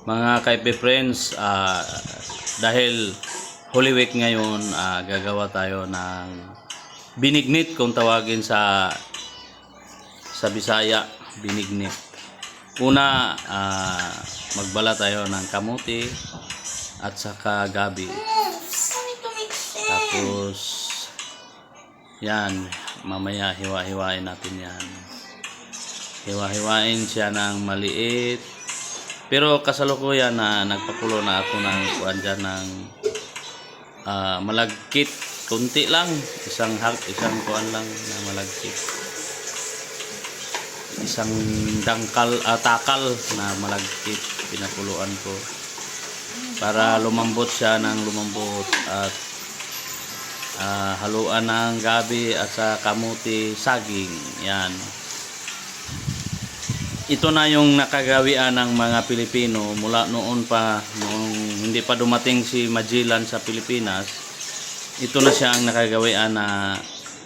Mga kaipe friends, dahil Holy Week ngayon, gagawa tayo ng binignit kung tawagin sa Bisaya, binignit. Una, magbala tayo ng kamuti at saka gabi. Tapos, yan, mamaya hiwa-hiwain natin yan. Hiwa-hiwain siya ng maliit. Pero kasalukuyan na nagpakulo na ako ng kuan dyan ng malagkit. Kunti lang. Isang kuan lang na malagkit. Isang takal na malagkit. Pinakuluan ko. Para lumambot siya ng lumambot. At haluan ng gabi at sa kamuti saging. Yan. Ito na yung nakagawian ng mga Pilipino mula noon pa, noong hindi pa dumating si Magellan sa Pilipinas. Ito na siya ang nakagawian na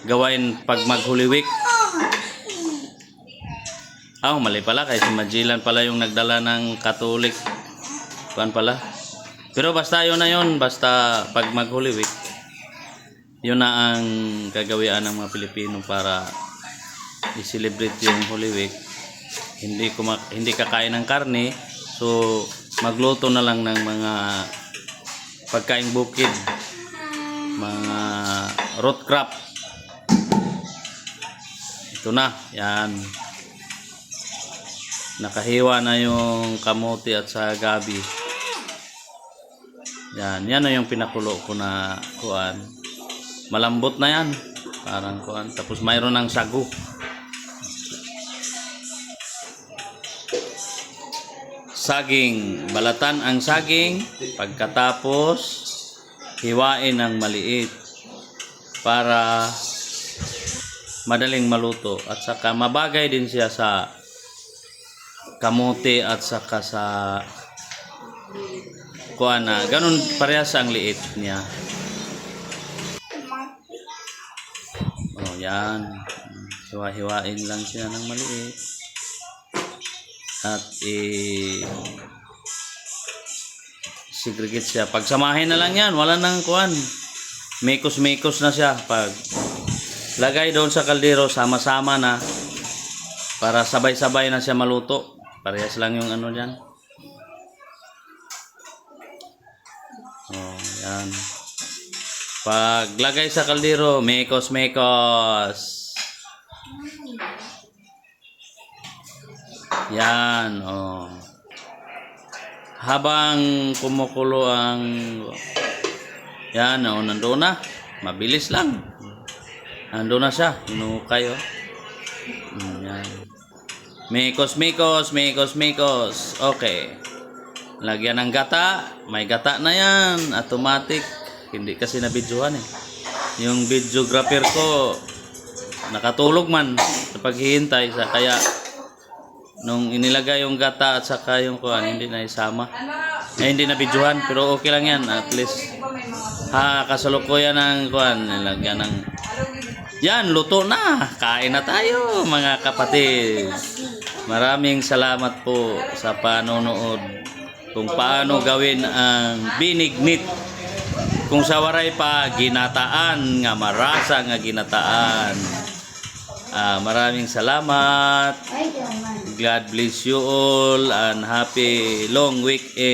gawain pag mag-Holy Week. Mali pala, kasi si Magellan pala yung nagdala ng Catholic. Kuan pala. Pero basta yun na yun, basta pag mag-Holy Week, yun na ang gagawian ng mga Pilipino para i-celebrate yung Holy Week. Hindi kakain ng karne, so magluto na lang ng mga pagkaing bukid, mga root crop. Ito na, yan. Nakahiwa na yung kamote at sa gabi. Yan na yung pinakulo ko na kuan. Malambot na yan, parang kuan. Tapos mayroon ng sagu. Saging, balatan ang saging, pagkatapos hiwain ng maliit para madaling maluto at saka mabagay din siya sa kamote at saka sa kuana. Ganun parehas ang liit niya. Yan. Hiwa-hiwain lang siya ng maliit. At segregate siya. Pagsamahin na lang yan. Wala nang kuan. Mekos-mekos na siya. Pag lagay doon sa kaldero, sama-sama na. Para sabay-sabay na siya maluto. Parehas lang yung ano dyan. Yan. Pag lagay sa kaldero, mekos-mekos. Yan, habang kumukulo ang yan, nandoon na. Mabilis lang. Nandoon na siya. Hinukay, yan. Mekos-mekos, mekos-mekos. Okay. Lagyan ng gata. May gata na yan. Automatic. Hindi kasi nabidyohan Yung videographer ko nakatulog man sa paghihintay sa kaya nung inilagay yung gata at saka yung kuan, hindi na isama. Hindi na bidyohan, pero okay lang yan. At least, kasalukuyan ng kuan, nilagyan ng yan, luto na. Kain na tayo, mga kapatid. Maraming salamat po sa panonood kung paano gawin ang binignit. Kung sa waray pa, ginataan, nga marasa nga ginataan. Maraming salamat. God bless you all and happy long weekend.